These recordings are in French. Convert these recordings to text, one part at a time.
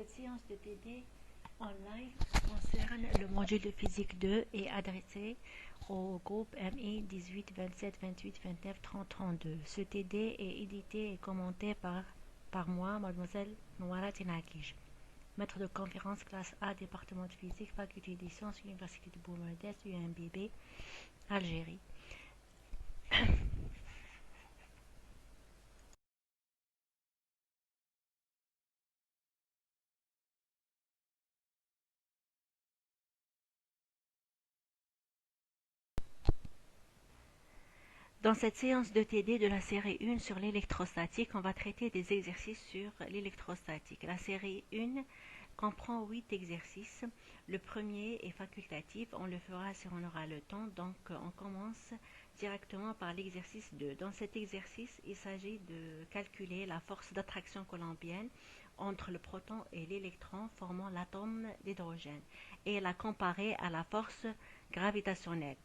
Cette séance de TD en live concerne le module de physique 2 et adressée au groupe MI 18, 27, 28, 29, 30, 32. Ce TD est édité et commenté par moi, mademoiselle Noara Tenakij, maître de conférence classe A, département de physique, faculté des sciences, Université de Boumerdès, UMBB, Algérie. Dans cette séance de TD de la série 1 sur l'électrostatique, on va traiter des exercices sur l'électrostatique. La série 1 comprend 8 exercices. Le premier est facultatif, on le fera si on aura le temps, donc on commence directement par l'exercice 2. Dans cet exercice, il s'agit de calculer la force d'attraction coulombienne entre le proton et l'électron formant l'atome d'hydrogène et la comparer à la force gravitationnelle.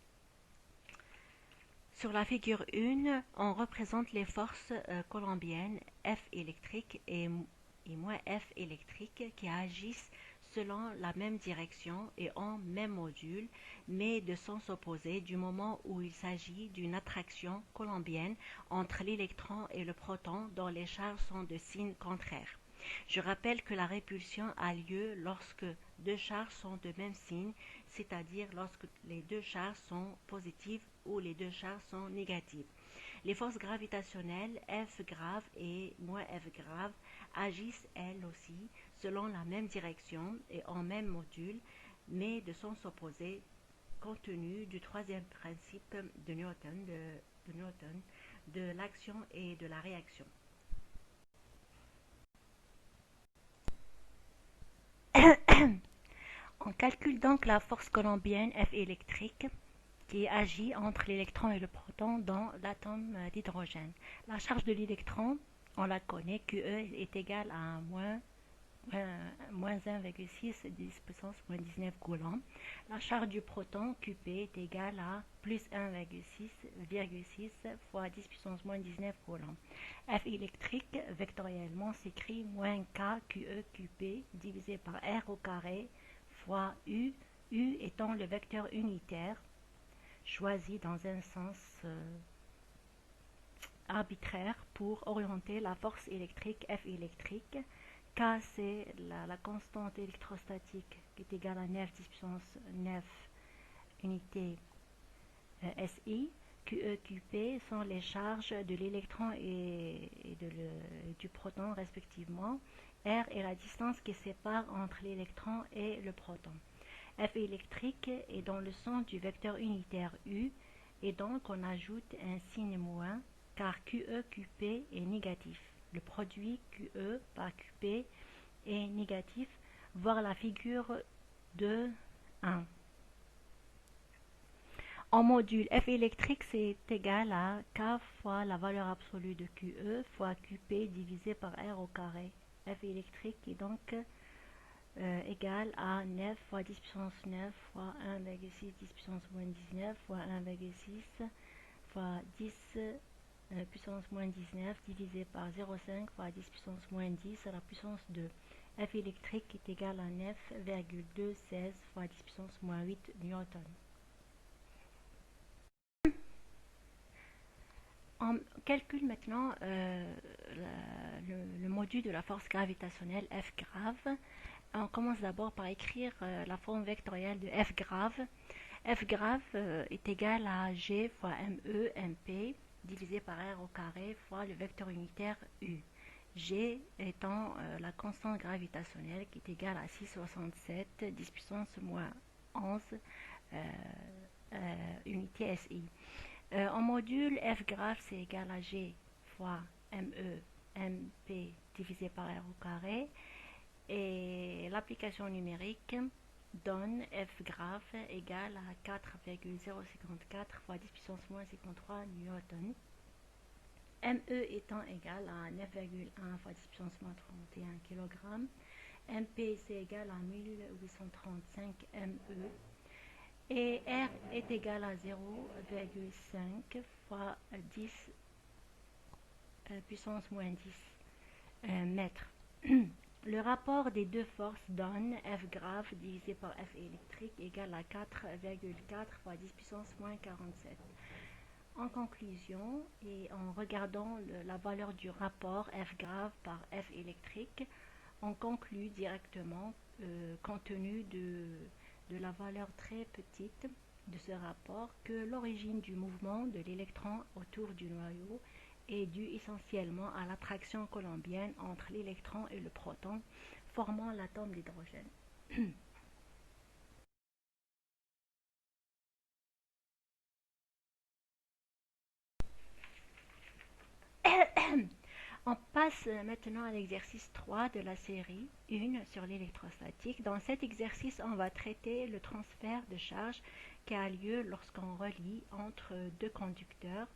Sur la figure 1, on représente les forces coulombiennes F électrique et moins F électrique qui agissent selon la même direction et en même module, mais de sens opposés du moment où il s'agit d'une attraction coulombienne entre l'électron et le proton dont les charges sont de signe contraire. Je rappelle que la répulsion a lieu lorsque deux charges sont de même signe, c'est-à-dire lorsque les deux charges sont positives ou les deux charges sont négatives. Les forces gravitationnelles F grave et moins F grave agissent elles aussi selon la même direction et en même module, mais de sens opposé compte tenu du troisième principe de Newton, de l'action et de la réaction. On calcule donc la force coulombienne F électrique qui agit entre l'électron et le proton dans l'atome d'hydrogène. La charge de l'électron, on la connaît, QE est égale à moins 1,6 10 puissance moins 19 coulombs. La charge du proton, QP, est égale à plus 1,6 fois 10 puissance moins 19 coulombs. F électrique, vectoriellement, s'écrit moins K QE QP divisé par R au carré fois U, U étant le vecteur unitaire choisi dans un sens arbitraire pour orienter la force électrique F électrique. K, c'est la constante électrostatique qui est égale à 9 10 puissance 9 unités SI. QE, QP sont les charges de l'électron et du proton respectivement. R est la distance qui sépare entre l'électron et le proton. F électrique est dans le sens du vecteur unitaire U et donc on ajoute un signe moins car QE, QP est négatif. Le produit QE par QP est négatif, voir la figure 2.1. En module, F électrique c'est égal à K fois la valeur absolue de QE fois QP divisé par R au carré. F électrique est donc égal à 9 fois 10 puissance 9 fois 1,6 10 puissance moins 19 fois 1,6 fois 10 puissance moins 19 divisé par 0,5 fois 10 puissance moins 10 à la puissance 2. F électrique est égal à 9,216 fois 10 puissance moins 8 newton. On calcule maintenant le module de la force gravitationnelle F grave. On commence d'abord par écrire la forme vectorielle de F grave. F grave est égal à G fois ME MP divisé par R au carré fois le vecteur unitaire U. G étant la constante gravitationnelle qui est égale à 6,67 10 puissance moins 11 unité SI. En module, F grave c'est égal à G fois ME MP divisé par R au carré. Et l'application numérique donne F grave égale à 4,054 fois 10 puissance moins 53 newton. ME étant égal à 9,1 fois 10 puissance moins 31 kg. MP c'est égal à 1835 ME. Et R est égal à 0,5 fois 10 puissance moins 10 mètres. Le rapport des deux forces donne F grave divisé par F électrique égale à 4,4 fois 10 puissance moins 47. En conclusion, et en regardant la valeur du rapport F grave par F électrique, on conclut directement, compte tenu de la valeur très petite de ce rapport, que l'origine du mouvement de l'électron autour du noyau est due essentiellement à l'attraction colombienne entre l'électron et le proton, formant l'atome d'hydrogène. On passe maintenant à l'exercice 3 de la série 1 sur l'électrostatique. Dans cet exercice, on va traiter le transfert de charge qui a lieu lorsqu'on relie entre deux conducteurs.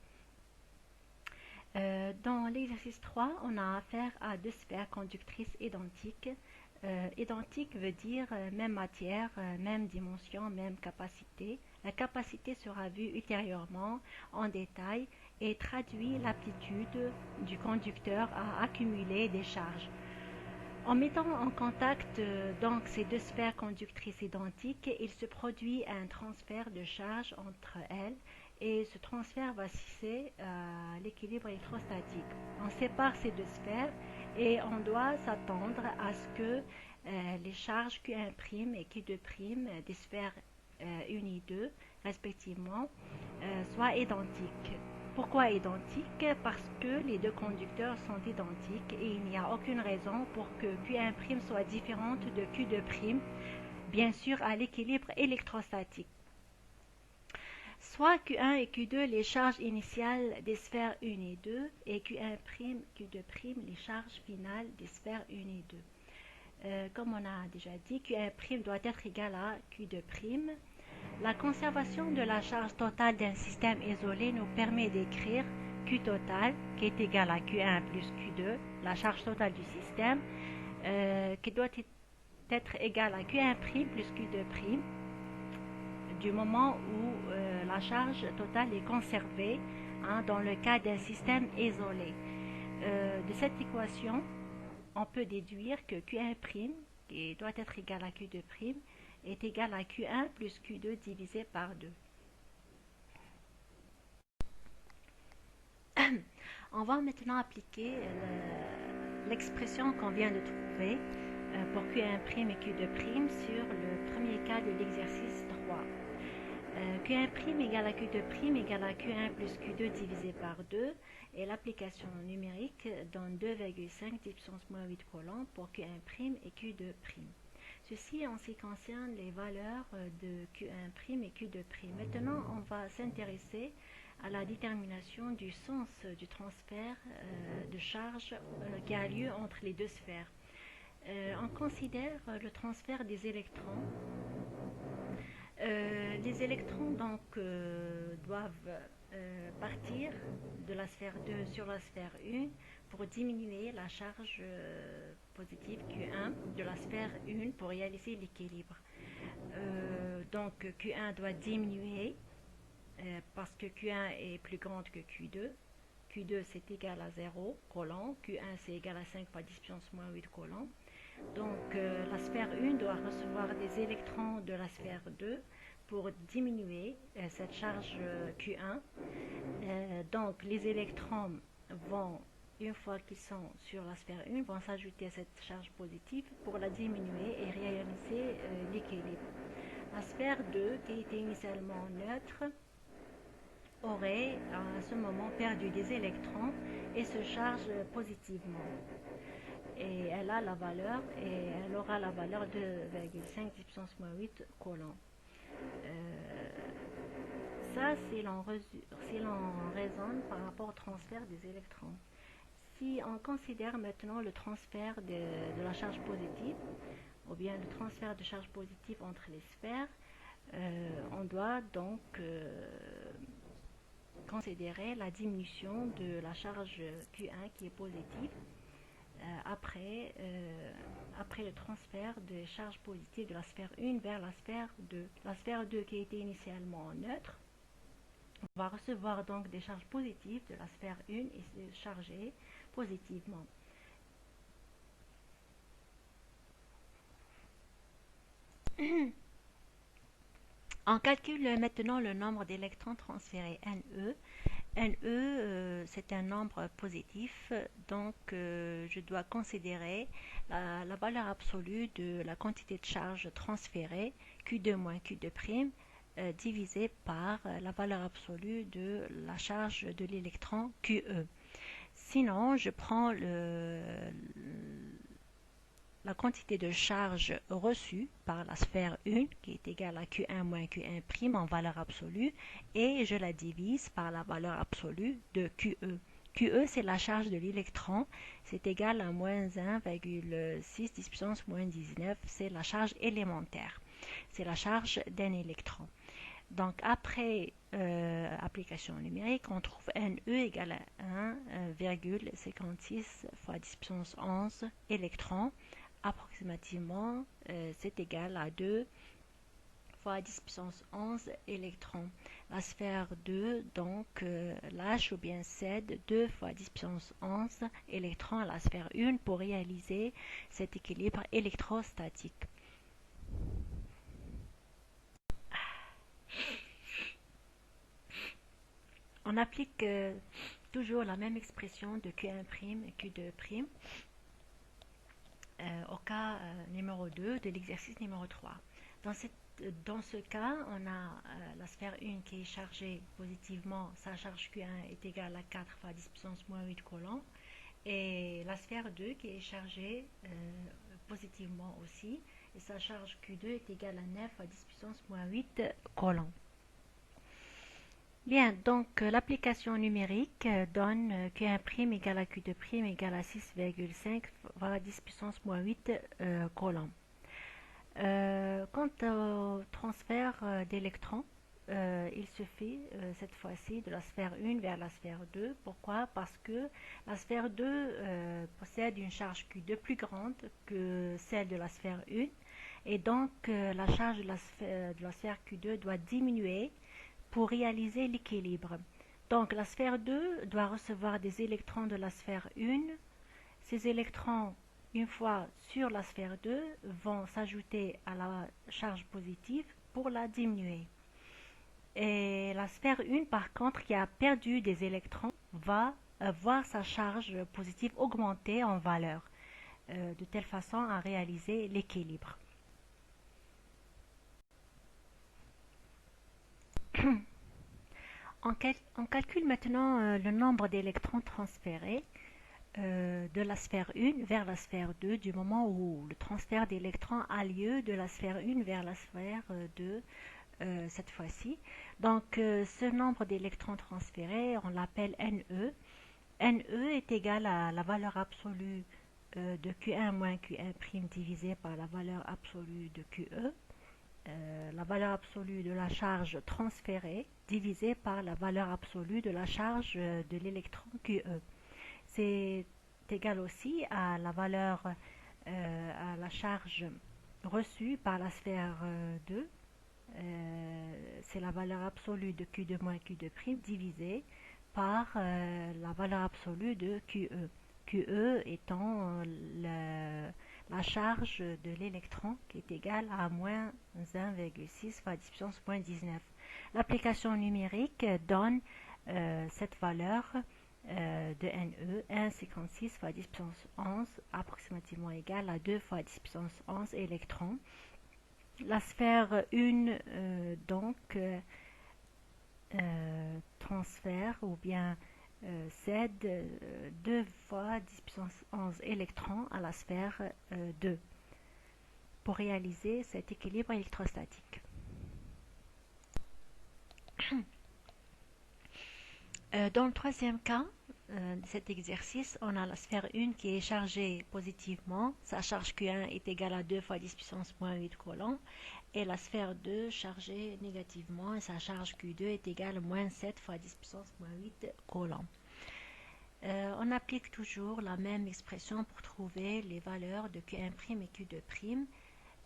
Dans l'exercice 3, on a affaire à deux sphères conductrices identiques. Identique veut dire même matière, même dimension, même capacité. La capacité sera vue ultérieurement en détail et traduit l'aptitude du conducteur à accumuler des charges. En mettant en contact donc ces deux sphères conductrices identiques, il se produit un transfert de charge entre elles et ce transfert va cesser l'équilibre électrostatique. On sépare ces deux sphères et on doit s'attendre à ce que les charges Q1' et Q2' des sphères 1 et 2 respectivement soient identiques. Pourquoi identiques? Parce que les deux conducteurs sont identiques et il n'y a aucune raison pour que Q1' soit différente de Q2', bien sûr à l'équilibre électrostatique. Soit Q1 et Q2 les charges initiales des sphères 1 et 2 et Q1', Q2' les charges finales des sphères 1 et 2. Comme on a déjà dit, Q1' doit être égal à Q2'. La conservation de la charge totale d'un système isolé nous permet d'écrire Q total qui est égal à Q1 plus Q2, la charge totale du système, qui doit être égale à Q1' plus Q2', du moment où la charge totale est conservée dans le cas d'un système isolé. De cette équation, on peut déduire que Q1', qui doit être égal à Q2', est égal à Q1 plus Q2 divisé par 2. On va maintenant appliquer l'expression qu'on vient de trouver pour Q1' et Q2' sur le premier cas de l'exercice 3. Q1' égale à Q2' égale à Q1 plus Q2 divisé par 2 et l'application numérique donne 2,5 10 puissance moins 8 coulombs pour Q1' et Q2'. Ceci en ce qui concerne les valeurs de Q1' et Q2'. Maintenant, on va s'intéresser à la détermination du sens du transfert de charge qui a lieu entre les deux sphères. On considère le transfert des électrons. Les électrons donc doivent partir de la sphère 2 sur la sphère 1 pour diminuer la charge positive Q1 de la sphère 1 pour réaliser l'équilibre. Donc Q1 doit diminuer parce que Q1 est plus grande que Q2. Q2 c'est égal à 0 coulomb, Q1 c'est égal à 5 fois 10 puissance moins 8 coulomb. Donc la sphère 1 doit recevoir des électrons de la sphère 2 pour diminuer cette charge Q1. Donc les électrons vont, une fois qu'ils sont sur la sphère 1, vont s'ajouter à cette charge positive pour la diminuer et réaliser l'équilibre. La sphère 2, qui était initialement neutre, aurait à ce moment perdu des électrons et se charge positivement. Et elle a la valeur, et elle aura la valeur de 2,5 10 puissance moins 8 coulombs. Ça, si l'on raisonne par rapport au transfert des électrons. Si on considère maintenant le transfert de la charge positive, ou bien le transfert de charge positive entre les sphères, on doit donc considérer la diminution de la charge Q1 qui est positive après le transfert des charges positives de la sphère 1 vers la sphère 2. La sphère 2 qui était initialement neutre va recevoir donc des charges positives de la sphère 1 et se charger positivement. On calcule maintenant le nombre d'électrons transférés NE. NE, c'est un nombre positif, donc je dois considérer la valeur absolue de la quantité de charge transférée, Q2 moins Q2', divisé par la valeur absolue de la charge de l'électron QE. Sinon, je prends la quantité de charge reçue par la sphère 1 qui est égale à Q1 moins Q1' en valeur absolue et je la divise par la valeur absolue de QE. QE, c'est la charge de l'électron, c'est égal à moins 1,6 10 puissance moins 19, c'est la charge élémentaire, c'est la charge d'un électron. Donc après application numérique, on trouve NE égale à 1,56 fois 10 puissance 11 électrons. Approximativement, c'est égal à 2 fois 10 puissance 11 électrons. La sphère 2, donc lâche ou bien cède 2 fois 10 puissance 11 électrons à la sphère 1 pour réaliser cet équilibre électrostatique. On applique toujours la même expression de Q1' et Q2' au cas numéro 2 de l'exercice numéro 3. Dans ce cas, on a la sphère 1 qui est chargée positivement, sa charge Q1 est égale à 4 fois 10 puissance moins 8 coulombs, et la sphère 2 qui est chargée positivement aussi, et sa charge Q2 est égale à 9 fois 10 puissance moins 8 coulombs. Bien, donc l'application numérique donne Q1' égale à Q2' égale à 6,5 fois 10 puissance moins 8 coulombs. Quant au transfert d'électrons, il se fait cette fois-ci de la sphère 1 vers la sphère 2. Pourquoi? Parce que la sphère 2 possède une charge Q2 plus grande que celle de la sphère 1 et donc la charge de la sphère Q2 doit diminuer pour réaliser l'équilibre. Donc la sphère 2 doit recevoir des électrons de la sphère 1. Ces électrons, une fois sur la sphère 2, vont s'ajouter à la charge positive pour la diminuer. Et la sphère 1, par contre, qui a perdu des électrons, va voir sa charge positive augmenter en valeur, de telle façon à réaliser l'équilibre. On calcule maintenant le nombre d'électrons transférés de la sphère 1 vers la sphère 2 du moment où le transfert d'électrons a lieu de la sphère 1 vers la sphère 2 cette fois-ci. Donc ce nombre d'électrons transférés, on l'appelle NE. NE est égal à la valeur absolue de Q1 moins Q1' divisé par la valeur absolue de QE. La valeur absolue de la charge transférée divisée par la valeur absolue de la charge de l'électron QE. C'est égal aussi à la valeur, à la charge reçue par la sphère 2. C'est la valeur absolue de Q2 moins Q2' divisée par la valeur absolue de QE. QE étant la charge de l'électron qui est égale à moins 1,6 fois 10 puissance moins 19. L'application numérique donne cette valeur de NE 1,56 fois 10 puissance 11 approximativement égale à 2 fois 10 puissance 11 électrons. La sphère 1 donc transfère ou bien cède 2 fois 10 puissance 11 électrons à la sphère 2 pour réaliser cet équilibre électrostatique. Dans le troisième cas de cet exercice, on a la sphère 1 qui est chargée positivement. Sa charge Q1 est égale à 2 fois 10 puissance moins 8 coulombs. Et la sphère 2 chargée négativement et sa charge Q2 est égale à moins 7 fois 10 puissance moins 8 coulombs. On applique toujours la même expression pour trouver les valeurs de Q1' et Q2'.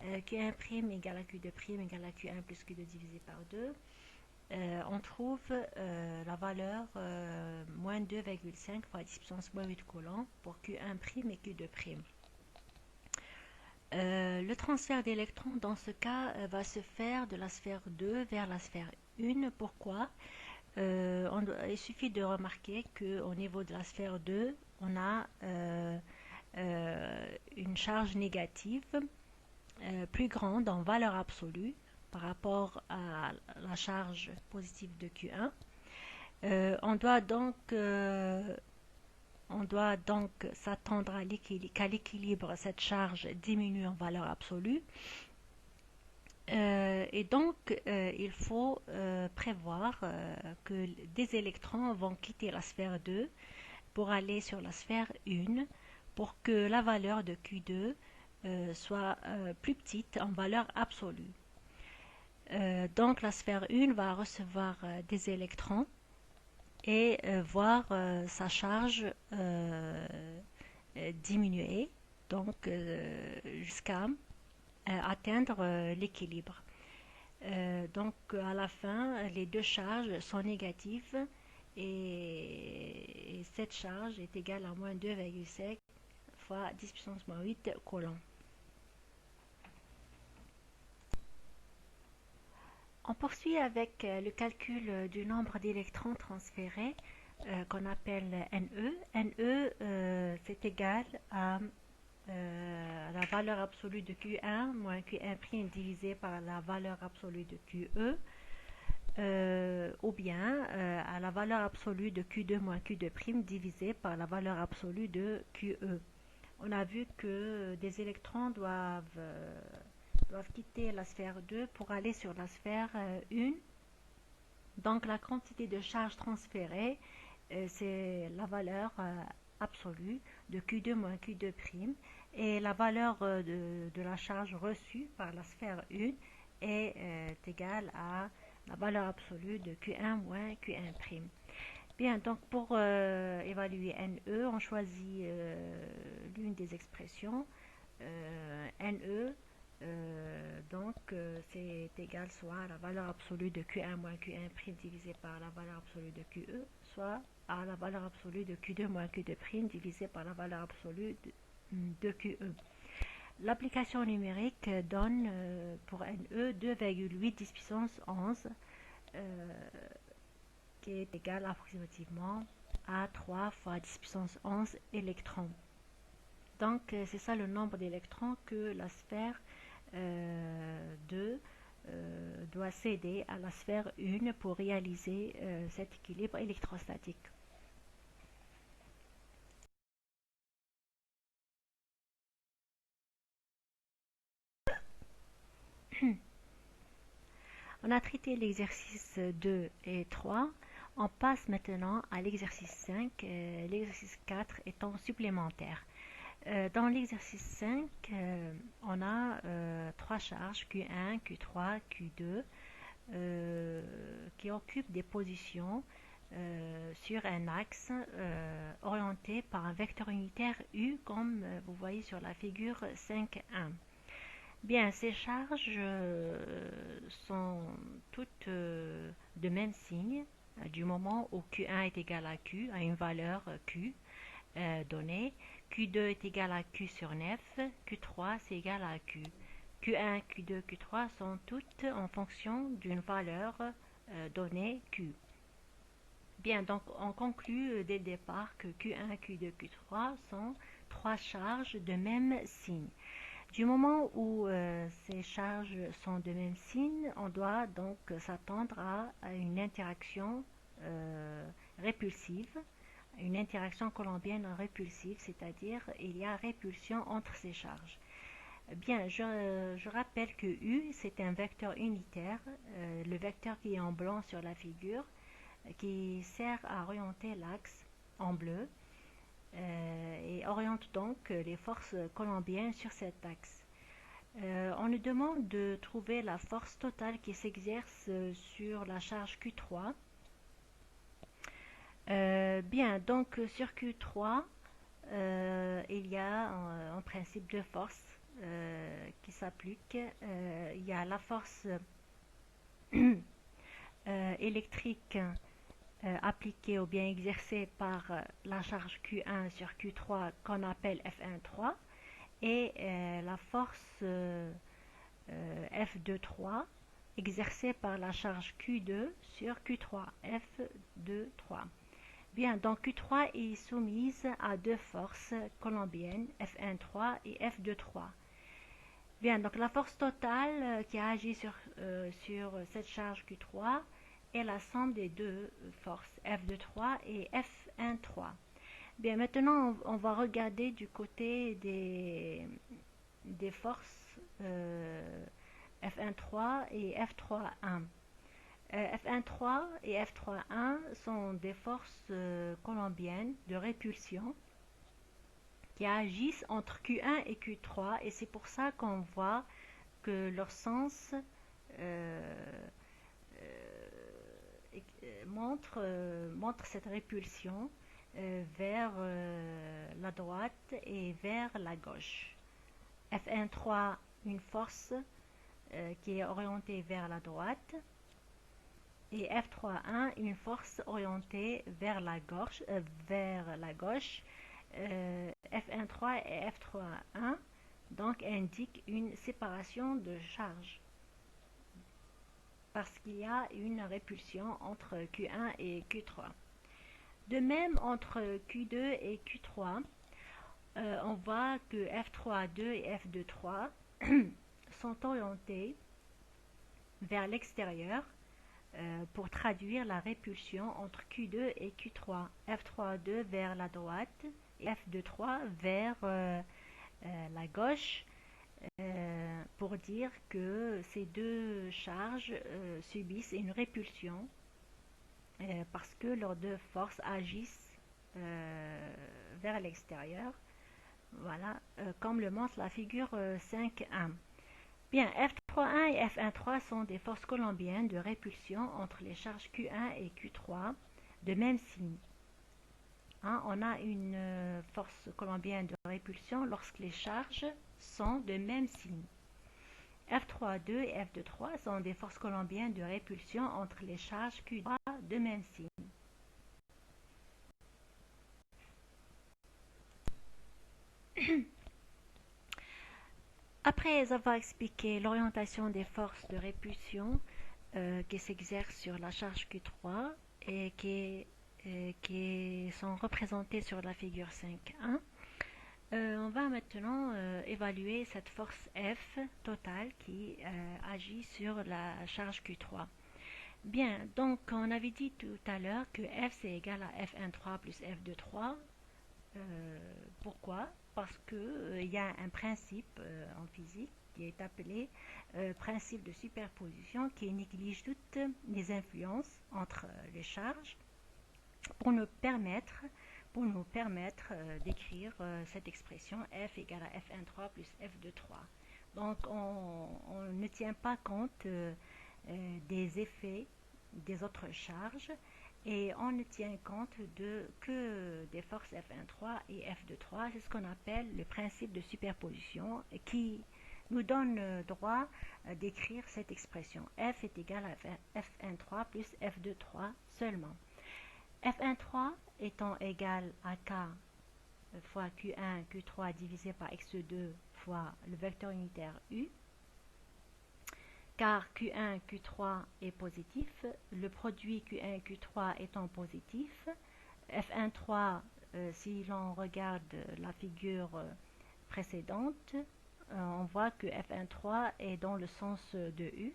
Q1' égale à Q2' égale à Q1 plus Q2 divisé par 2. On trouve la valeur moins 2,5 fois 10 puissance moins 8 coulombs pour Q1' et Q2'. Le transfert d'électrons dans ce cas va se faire de la sphère 2 vers la sphère 1. Pourquoi? Il suffit de remarquer qu'au niveau de la sphère 2, on a une charge négative plus grande en valeur absolue par rapport à la charge positive de Q1. On doit donc s'attendre qu'à l'équilibre, cette charge diminue en valeur absolue. Il faut prévoir que des électrons vont quitter la sphère 2 pour aller sur la sphère 1 pour que la valeur de Q2 soit plus petite en valeur absolue. Donc la sphère 1 va recevoir des électrons et voir sa charge diminuer donc jusqu'à atteindre l'équilibre. Donc à la fin, les deux charges sont négatives et cette charge est égale à moins 2,5 fois 10 puissance moins 8 coulombs. On poursuit avec le calcul du nombre d'électrons transférés qu'on appelle NE. NE, c'est égal à la valeur absolue de Q1 moins Q1' divisé par la valeur absolue de QE, ou bien à la valeur absolue de Q2 moins Q2' divisé par la valeur absolue de QE. On a vu que des électrons doivent quitter la sphère 2 pour aller sur la sphère 1. Donc la quantité de charge transférée, c'est la valeur absolue de Q2 moins Q2', et la valeur de la charge reçue par la sphère 1 est égale à la valeur absolue de Q1 moins Q1'. Bien, donc pour évaluer NE, on choisit l'une des expressions. NE, c'est égal soit à la valeur absolue de Q1 moins Q1' divisé par la valeur absolue de QE, soit à la valeur absolue de Q2 moins Q2' divisé par la valeur absolue de QE. L'application numérique donne pour NE 2,8 10 puissance 11 qui est égal approximativement à 3 fois 10 puissance 11 électrons. Donc c'est ça le nombre d'électrons que la sphère 2 doit céder à la sphère 1 pour réaliser cet équilibre électrostatique. On a traité l'exercice 2 et 3. On passe maintenant à l'exercice 5, l'exercice 4 étant supplémentaire. Dans l'exercice 5, on a trois charges, Q1, Q3, Q2, qui occupent des positions sur un axe orienté par un vecteur unitaire U, comme vous voyez sur la figure 5.1. Bien, ces charges sont toutes de même signe du moment où Q1 est égal à Q, à une valeur Q donnée. Q2 est égal à Q sur 9, Q3 c'est égal à Q. Q1, Q2, Q3 sont toutes en fonction d'une valeur donnée Q. Bien, donc on conclut dès le départ que Q1, Q2, Q3 sont trois charges de même signe. Du moment où ces charges sont de même signe, on doit donc s'attendre à une interaction répulsive, une interaction coulombienne répulsive, c'est-à-dire il y a répulsion entre ces charges. Bien, je rappelle que U, c'est un vecteur unitaire, le vecteur qui est en blanc sur la figure, qui sert à orienter l'axe en bleu et oriente donc les forces coulombiennes sur cet axe. On nous demande de trouver la force totale qui s'exerce sur la charge Q3. Bien, donc sur Q3, il y a en principe deux forces qui s'appliquent. Il y a la force électrique appliquée ou bien exercée par la charge Q1 sur Q3 qu'on appelle F1,3, et la force F2,3 exercée par la charge Q2 sur Q3, F2,3. Bien, donc Q3 est soumise à deux forces colombiennes, F1,3 et F2,3. Bien, donc la force totale qui agit sur cette charge Q3 est la somme des deux forces, F2,3 et F1,3. Bien, maintenant on va regarder du côté des forces F1,3 et F3,1. F1,3 et F3,1 sont des forces colombiennes de répulsion qui agissent entre Q1 et Q3 et c'est pour ça qu'on voit que leur sens montre cette répulsion vers la droite et vers la gauche. F1,3, une force qui est orientée vers la droite et F3,1, une force orientée vers la gauche. F1,3 et F3,1 donc indiquent une séparation de charge parce qu'il y a une répulsion entre Q1 et Q3. De même, entre Q2 et Q3, on voit que F3,2 et F2,3 sont orientés vers l'extérieur pour traduire la répulsion entre Q2 et Q3. F3,2 vers la droite et F2,3 vers la gauche pour dire que ces deux charges subissent une répulsion parce que leurs deux forces agissent vers l'extérieur. Voilà, comme le montre la figure 5.1. Bien, F3,1 et F1,3 sont des forces colombiennes de répulsion entre les charges Q1 et Q3 de même signe. Hein, on a une force colombienne de répulsion lorsque les charges sont de même signe. F3,2 et F2,3 sont des forces colombiennes de répulsion entre les charges Q3 de même signe. Après avoir expliqué l'orientation des forces de répulsion qui s'exercent sur la charge Q3 et qui sont représentées sur la figure 5.1, on va maintenant évaluer cette force F totale qui agit sur la charge Q3. Bien, donc on avait dit tout à l'heure que F c'est égal à F1,3 plus F2,3. Pourquoi? Parce qu'il y a un principe en physique qui est appelé principe de superposition qui néglige toutes les influences entre les charges pour nous permettre d'écrire cette expression F égale à F1,3 plus F2,3. Donc on ne tient pas compte des effets des autres charges et on ne tient compte que des forces F1,3 et F2,3. C'est ce qu'on appelle le principe de superposition qui nous donne droit d'écrire cette expression. F est égal à F1,3 plus F2,3 seulement. F1,3 étant égal à K fois Q1, Q3 divisé par X2 fois le vecteur unitaire U, car Q1, Q3 est positif, le produit Q1, Q3 étant positif, F1,3, si l'on regarde la figure précédente, on voit que F1,3 est dans le sens de U.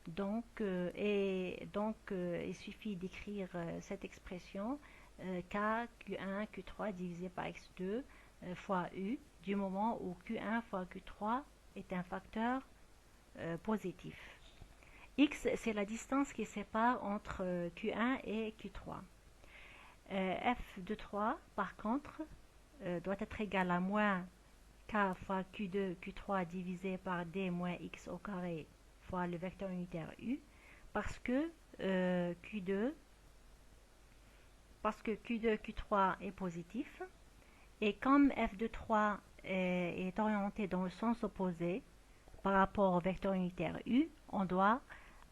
Donc, il suffit d'écrire cette expression K, Q1, Q3 divisé par X2 fois U, du moment où Q1 fois Q3 est un facteur positif. X, c'est la distance qui sépare entre Q1 et Q3. F2,3, par contre, doit être égal à moins K fois Q2, Q3 divisé par D moins X au carré fois le vecteur unitaire U, parce que Q2, Q3 est positif, et comme F2,3 est orienté dans le sens opposé par rapport au vecteur unitaire U, on doit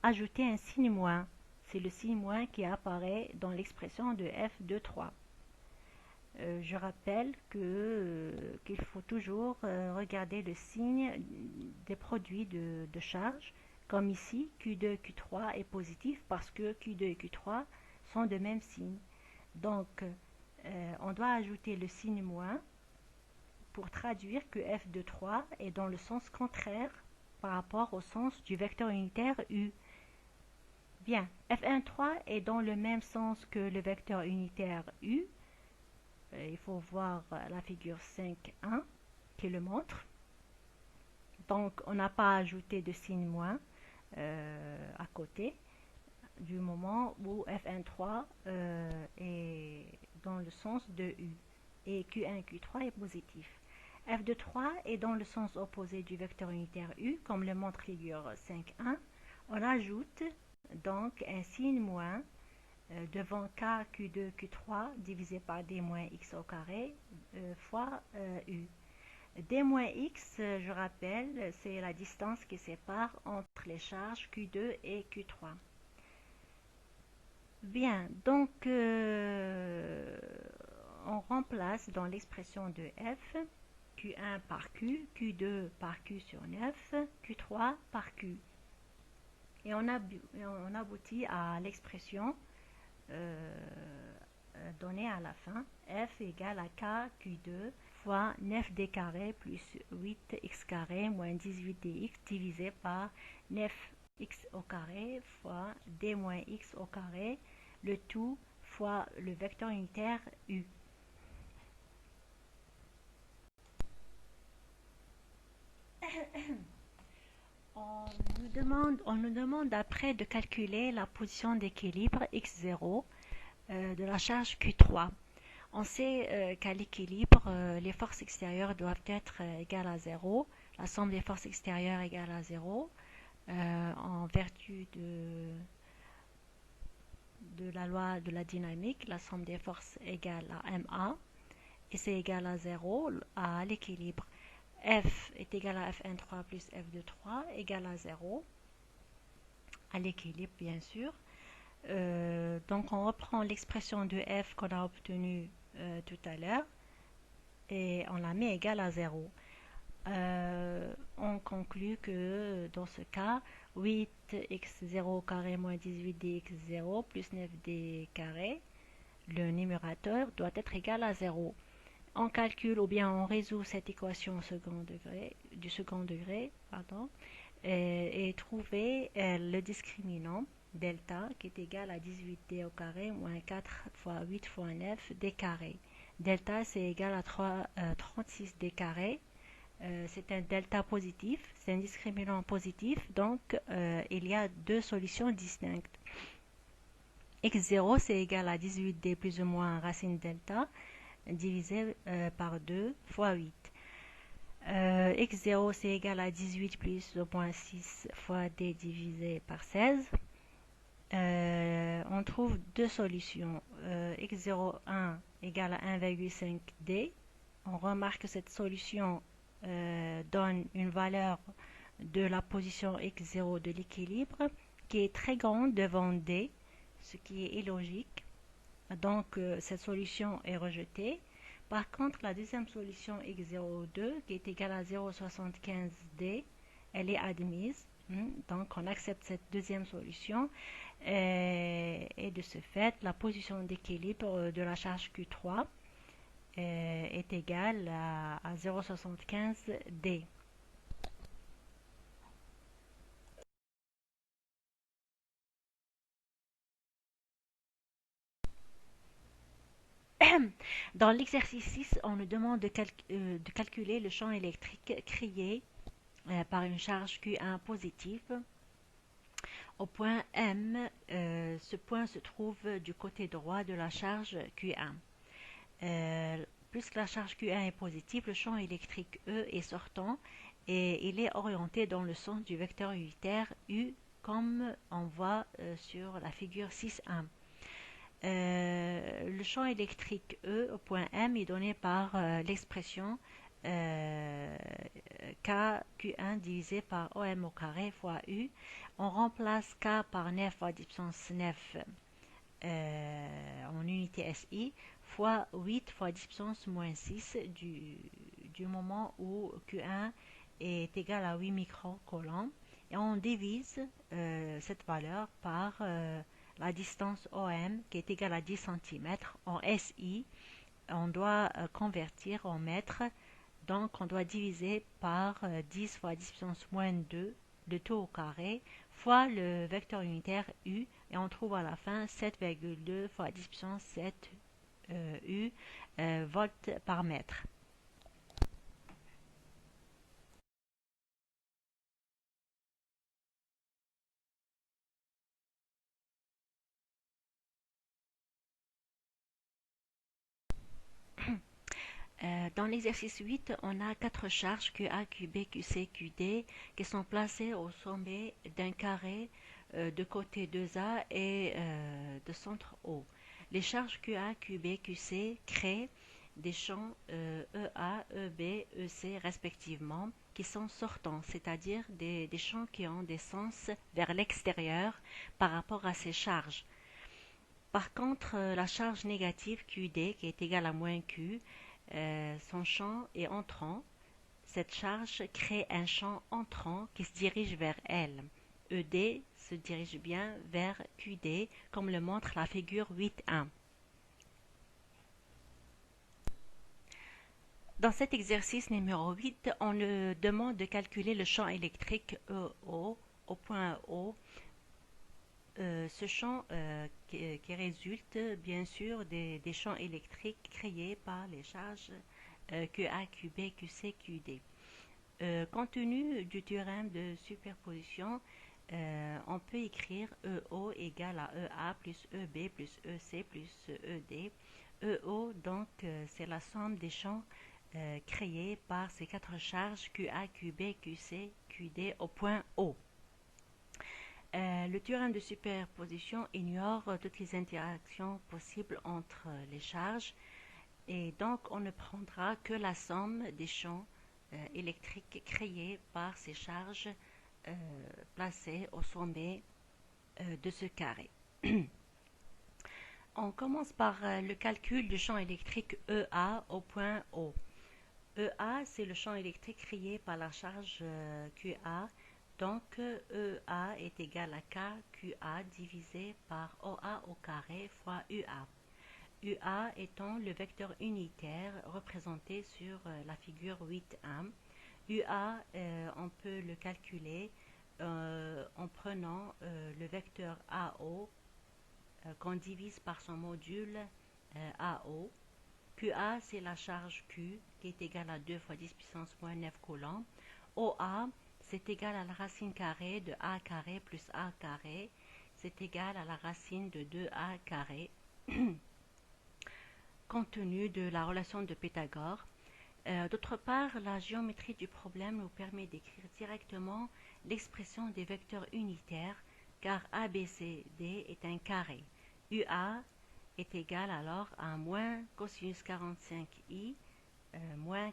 ajouter un signe moins. C'est le signe moins qui apparaît dans l'expression de F2,3. Je rappelle qu'il faut toujours regarder le signe des produits de charge, comme ici, Q2 et Q3 est positif parce que Q2 et Q3 sont de même signe. Donc, on doit ajouter le signe moins pour traduire que f de 3 est dans le sens contraire par rapport au sens du vecteur unitaire U. Bien, f1,3 est dans le même sens que le vecteur unitaire U. Il faut voir la figure 5.1 qui le montre. Donc, on n'a pas ajouté de signe moins à côté du moment où f1,3 est dans le sens de U et Q1 Q3 est positif. F de 3 est dans le sens opposé du vecteur unitaire U, comme le montre figure 5.1. On ajoute donc un signe moins devant K Q2 Q3 divisé par D moins X au carré fois U. D moins X, je rappelle, c'est la distance qui sépare entre les charges Q2 et Q3. Bien, donc on remplace dans l'expression de F Q1 par Q, Q2 par Q sur 9, Q3 par Q. Et on aboutit à l'expression donnée à la fin, F égale à K Q2 fois 9D carré plus 8X carré moins 18DX divisé par 9X au carré fois D moins X au carré, le tout fois le vecteur unitaire U. On nous demande après de calculer la position d'équilibre x0 de la charge Q3. On sait qu'à l'équilibre, les forces extérieures doivent être égales à 0, la somme des forces extérieures égale à 0, en vertu de la loi de la dynamique, la somme des forces égale à ma, et c'est égal à 0 à l'équilibre. F est égal à F1,3 plus F de 3 égale à 0, à l'équilibre bien sûr. Donc on reprend l'expression de F qu'on a obtenue tout à l'heure et on la met égale à 0. On conclut que dans ce cas, 8x0 carré moins 18dx0 plus 9d carré, le numérateur doit être égal à 0. On calcule ou bien on résout cette équation du second degré et trouver le discriminant delta qui est égal à 18d au carré moins 4 fois 8 fois 9 d carré. Delta c'est égal à 36d carré. C'est un delta positif, c'est un discriminant positif, donc il y a deux solutions distinctes. X0 c'est égal à 18d plus ou moins racine delta divisé par 2 fois 8. X0 c'est égal à 18 plus ou moins 6 fois d divisé par 16. On trouve deux solutions. X01 égale à 1,5d. On remarque que cette solution donne une valeur de la position x0 de l'équilibre qui est très grande devant d, ce qui est illogique. Donc cette solution est rejetée. Par contre, la deuxième solution x02 qui est égale à 0,75d, elle est admise. Donc on accepte cette deuxième solution et de ce fait, la position d'équilibre de la charge Q3 est égale à 0,75d. Dans l'exercice 6, on nous demande de calculer le champ électrique créé par une charge Q1 positive. Au point M, ce point se trouve du côté droit de la charge Q1. Puisque la charge Q1 est positive, le champ électrique E est sortant et il est orienté dans le sens du vecteur unitaire U comme on voit sur la figure 6.1. Le champ électrique E au point M est donné par l'expression KQ1 divisé par OM au carré fois U. On remplace K par 9 fois 10 puissance 9 en unité SI fois 8 fois 10 puissance moins 6 du moment où Q1 est égal à 8 microcoulombs. Et on divise cette valeur par la distance OM qui est égale à 10 cm en SI. On doit convertir en mètres, donc on doit diviser par 10 fois 10 puissance moins 2 le tout au carré fois le vecteur unitaire U, et on trouve à la fin 7,2 fois 10 puissance 7 U volts par mètre. Dans l'exercice 8, on a quatre charges QA, QB, QC, QD qui sont placées au sommet d'un carré de côté 2A et de centre O. Les charges QA, QB, QC créent des champs EA, EB, EC respectivement qui sont sortants, c'est-à-dire des champs qui ont des sens vers l'extérieur par rapport à ces charges. Par contre, la charge négative QD qui est égale à moins Q, son champ est entrant. Cette charge crée un champ entrant qui se dirige vers elle. ED se dirige bien vers QD, comme le montre la figure 8.1. Dans cet exercice numéro 8, on nous demande de calculer le champ électrique EO au point O. Ce champ qui résulte bien sûr des champs électriques créés par les charges QA, QB, QC, QD. Compte tenu du théorème de superposition, on peut écrire EO égale à EA plus EB plus EC plus ED. EO, donc, c'est la somme des champs créés par ces quatre charges QA, QB, QC, QD au point O. Le théorème de superposition ignore toutes les interactions possibles entre les charges, et donc on ne prendra que la somme des champs électriques créés par ces charges placées au sommet de ce carré. On commence par le calcul du champ électrique EA au point O. EA, c'est le champ électrique créé par la charge QA. Donc, EA est égal à KQA divisé par OA au carré fois UA. UA étant le vecteur unitaire représenté sur la figure 8.1. UA, on peut le calculer en prenant le vecteur AO qu'on divise par son module AO. QA, c'est la charge Q qui est égale à 2 fois 10 puissance moins 9 coulombs. OA, c'est égal à la racine carrée de A carré plus A carré. C'est égal à la racine de 2A carré. Compte tenu de la relation de Pythagore. D'autre part, la géométrie du problème nous permet d'écrire directement l'expression des vecteurs unitaires, car ABCD est un carré. UA est égal alors à moins cosinus 45i moins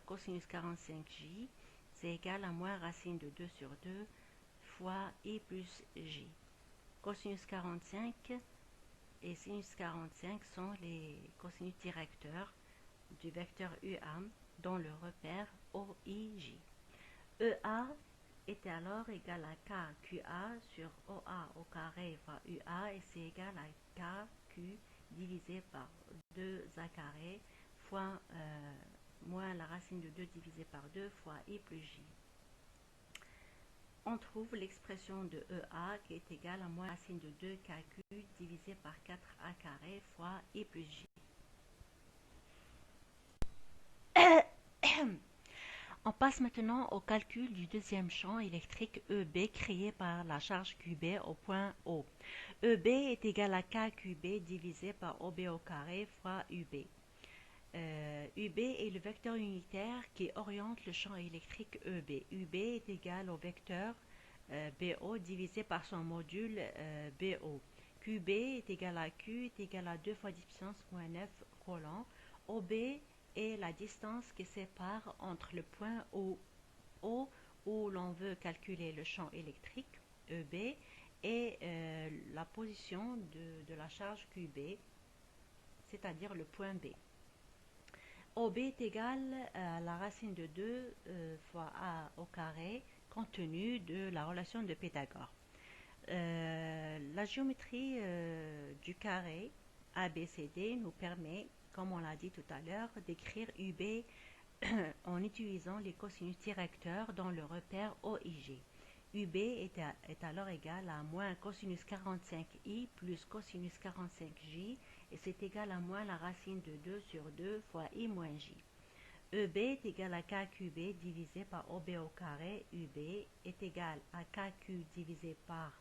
cosinus 45j, c'est égal à moins racine de 2 sur 2 fois i plus j. Cosinus 45 et sinus 45 sont les cosinus directeurs du vecteur UA dont le repère OIJ. EA est alors égal à KQA sur OA au carré fois UA, et c'est égal à KQ divisé par 2A carré fois moins la racine de 2 divisé par 2 fois I plus J. On trouve l'expression de EA qui est égale à moins racine de 2 KQ divisé par 4A carré fois I plus J. On passe maintenant au calcul du deuxième champ électrique EB créé par la charge QB au point O. EB est égal à KQB divisé par OB au carré fois UB. UB est le vecteur unitaire qui oriente le champ électrique EB. UB est égal au vecteur BO divisé par son module BO. QB est égal à Q est égal à 2 fois 10 puissance moins 9 coulombs. OB est la distance qui sépare entre le point O où l'on veut calculer le champ électrique EB et la position de la charge QB. c'est-à-dire le point B. OB est égal à la racine de 2 fois A au carré, compte tenu de la relation de Pythagore. La géométrie du carré ABCD nous permet, comme on l'a dit tout à l'heure, d'écrire UB en utilisant les cosinus directeurs dans le repère OIG. UB est alors égal à moins cosinus 45i plus cosinus 45j, et c'est égal à moins la racine de 2 sur 2 fois i moins j. EB est égal à KQB divisé par OB au carré. UB est égal à KQ divisé par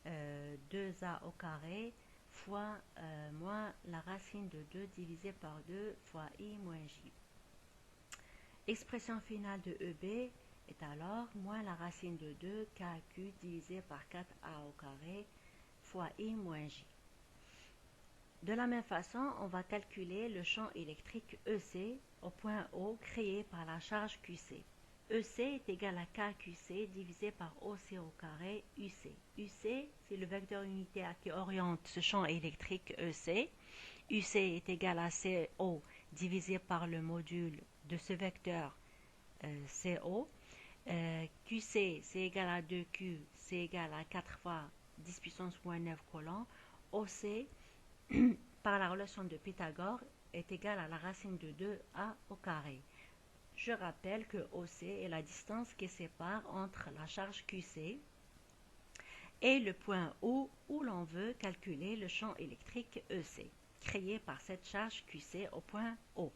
2A au carré fois moins la racine de 2 divisé par 2 fois i moins j. L'expression finale de EB est alors moins la racine de 2 KQ divisé par 4A au carré fois I moins J. De la même façon, on va calculer le champ électrique EC au point O créé par la charge QC. EC est égal à KQC divisé par OC au carré UC. UC, c'est le vecteur unitaire qui oriente ce champ électrique EC. UC est égal à CO divisé par le module de ce vecteur CO. QC, c'est égal à 2Q, c'est égal à 4 fois 10 puissance moins 9 coulomb. OC, par la relation de Pythagore, est égal à la racine de 2A au carré. Je rappelle que OC est la distance qui sépare entre la charge QC et le point O où l'on veut calculer le champ électrique EC, créé par cette charge QC au point O.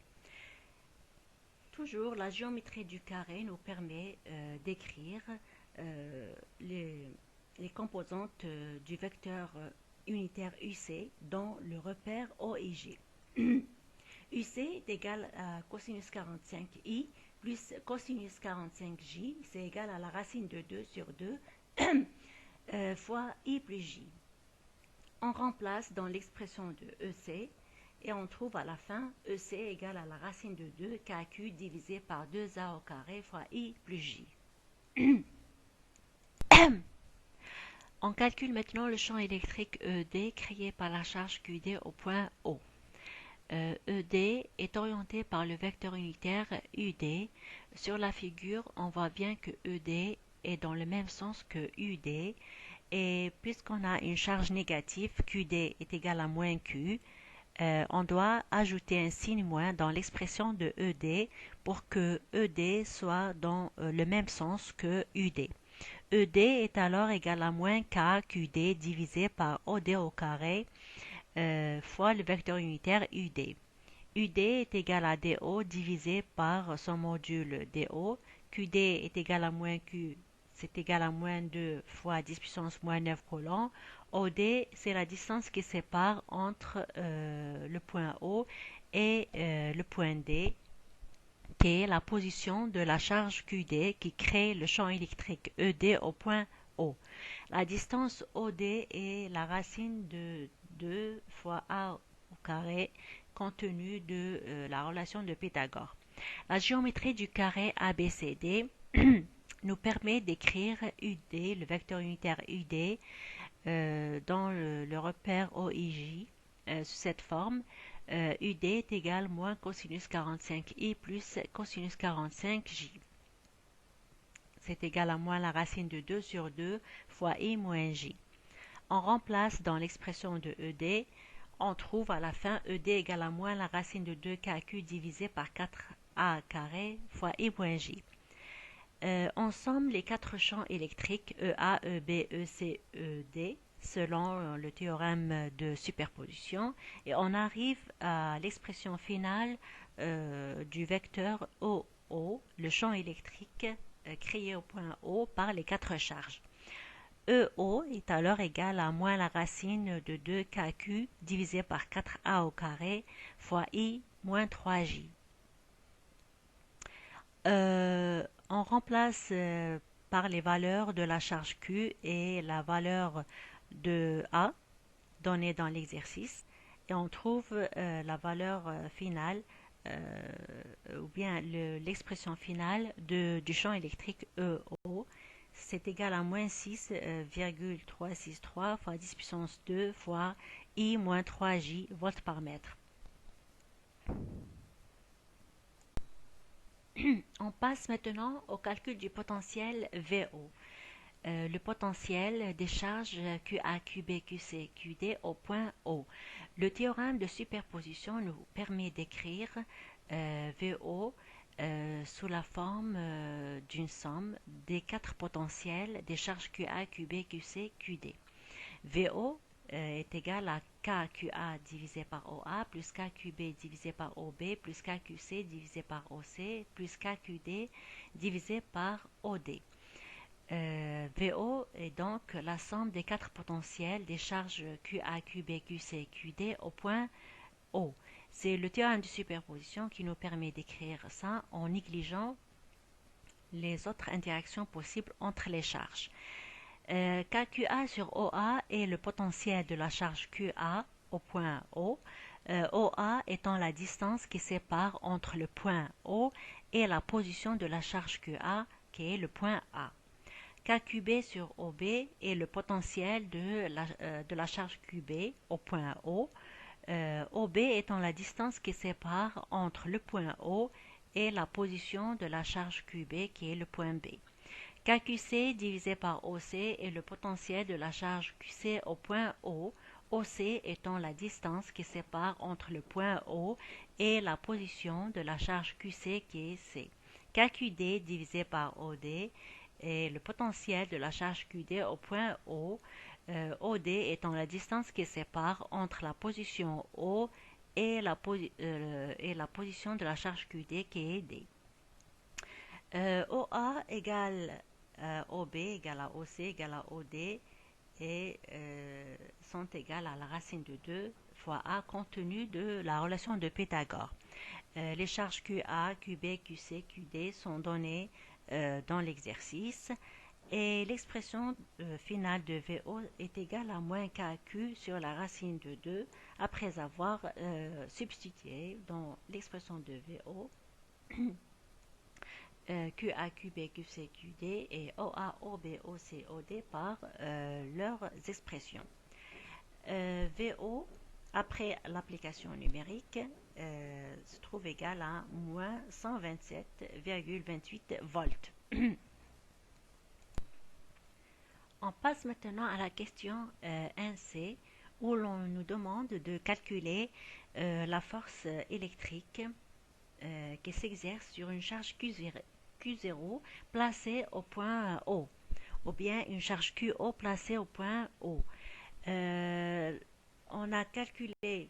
Toujours, la géométrie du carré nous permet d'écrire les composantes du vecteur unitaire UC dans le repère OIG. UC est égal à cosinus 45i plus cosinus 45j, c'est égal à la racine de 2 sur 2 fois i plus j. On remplace dans l'expression de EC et on trouve à la fin EC égale à la racine de 2 KQ divisé par 2A au carré fois I plus J. On calcule maintenant le champ électrique ED créé par la charge QD au point O. ED est orienté par le vecteur unitaire UD. Sur la figure, on voit bien que ED est dans le même sens que UD. Et puisqu'on a une charge négative, QD est égal à moins Q, on doit ajouter un signe moins dans l'expression de ED pour que ED soit dans le même sens que UD. ED est alors égal à moins KQD divisé par OD au carré fois le vecteur unitaire UD. UD est égal à DO divisé par son module DO. QD est égal à moins Q, c'est égal à moins 2 fois 10 puissance moins 9 coulomb. OD, c'est la distance qui sépare entre le point O et le point D, qui est la position de la charge QD qui crée le champ électrique ED au point O. La distance OD est la racine de 2 fois A au carré compte tenu de la relation de Pythagore. La géométrie du carré ABCD nous permet d'écrire UD, le vecteur unitaire UD, dans le repère OIJ sous cette forme. UD est égal moins cosinus 45i plus cosinus 45j. C'est égal à moins la racine de 2 sur 2 fois i moins j. On remplace dans l'expression de ED, on trouve à la fin ED égale à moins la racine de 2KQ divisé par 4A carré fois i moins j. On somme les quatre champs électriques EA, EB, EC, ED selon le théorème de superposition et on arrive à l'expression finale du vecteur OO, le champ électrique créé au point O par les quatre charges. EO est alors égal à moins la racine de 2KQ divisé par 4A au carré fois I moins 3J. On remplace par les valeurs de la charge Q et la valeur de A donnée dans l'exercice et on trouve la valeur finale ou bien l'expression finale du champ électrique EO. C'est égal à moins 6,363 fois 10 puissance 2 fois I moins 3J volts par mètre. On passe maintenant au calcul du potentiel VO. Le potentiel des charges QA, QB, QC, QD au point O. Le théorème de superposition nous permet d'écrire VO sous la forme d'une somme des quatre potentiels des charges QA, QB, QC, QD. VO est égal à KQA divisé par OA plus KQB divisé par OB plus KQC divisé par OC plus KQD divisé par OD. VO est donc la somme des quatre potentiels des charges QA, QB, QC, QD au point O. C'est le théorème de superposition qui nous permet d'écrire ça en négligeant les autres interactions possibles entre les charges. KQA sur OA est le potentiel de la charge QA au point O, OA étant la distance qui sépare entre le point O et la position de la charge QA qui est le point A. KQB sur OB est le potentiel de la charge QB au point O, OB étant la distance qui sépare entre le point O et la position de la charge QB qui est le point B. KQC divisé par OC est le potentiel de la charge QC au point O, OC étant la distance qui sépare entre le point O et la position de la charge QC qui est C. KQD divisé par OD est le potentiel de la charge QD au point O, OD étant la distance qui sépare entre la position O et la position de la charge QD qui est D. OA égale OB égale à OC égale à OD et sont égales à la racine de 2 fois A compte tenu de la relation de Pythagore. Les charges QA, QB, QC, QD sont données dans l'exercice et l'expression finale de VO est égale à moins KQ sur la racine de 2 après avoir substitué dans l'expression de VO QA, QB, QC, QD et OA, OB, OC, OD par leurs expressions. VO, après l'application numérique, se trouve égal à moins 127,28 volts. On passe maintenant à la question 1C où l'on nous demande de calculer la force électrique qui s'exerce sur une charge Q0 placée au point O, ou bien une charge QO placée au point O. On a calculé.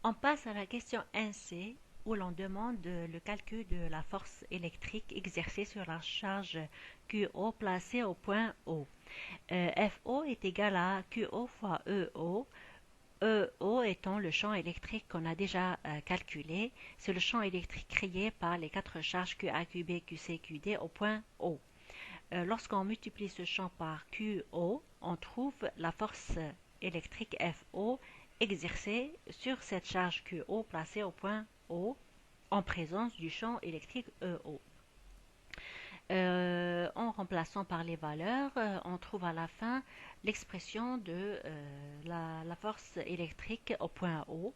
On passe à la question 1C où l'on demande le calcul de la force électrique exercée sur la charge QO placée au point O. FO est égal à QO fois EO. EO étant le champ électrique qu'on a déjà calculé, c'est le champ électrique créé par les quatre charges QA, QB, QC, QD au point O. Lorsqu'on multiplie ce champ par QO, on trouve la force électrique FO exercée sur cette charge QO placée au point O en présence du champ électrique EO. En remplaçant par les valeurs, on trouve à la fin l'expression de la force électrique au point O.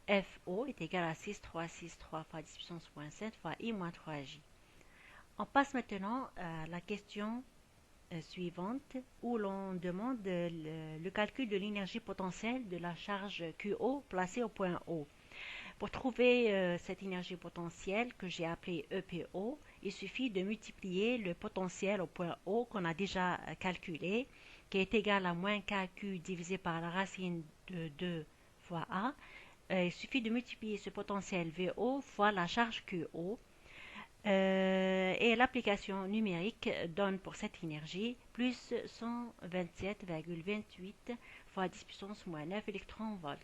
FO est égal à 6,363 fois 10 puissance moins 7 fois I-3J. On passe maintenant à la question suivante où l'on demande le calcul de l'énergie potentielle de la charge QO placée au point O. Pour trouver cette énergie potentielle que j'ai appelée EPO, il suffit de multiplier le potentiel au point O qu'on a déjà calculé, qui est égal à moins KQ divisé par la racine de 2 fois A. Il suffit de multiplier ce potentiel VO fois la charge QO. Et l'application numérique donne pour cette énergie plus 127,28 fois 10 puissance moins 9 électronvolts.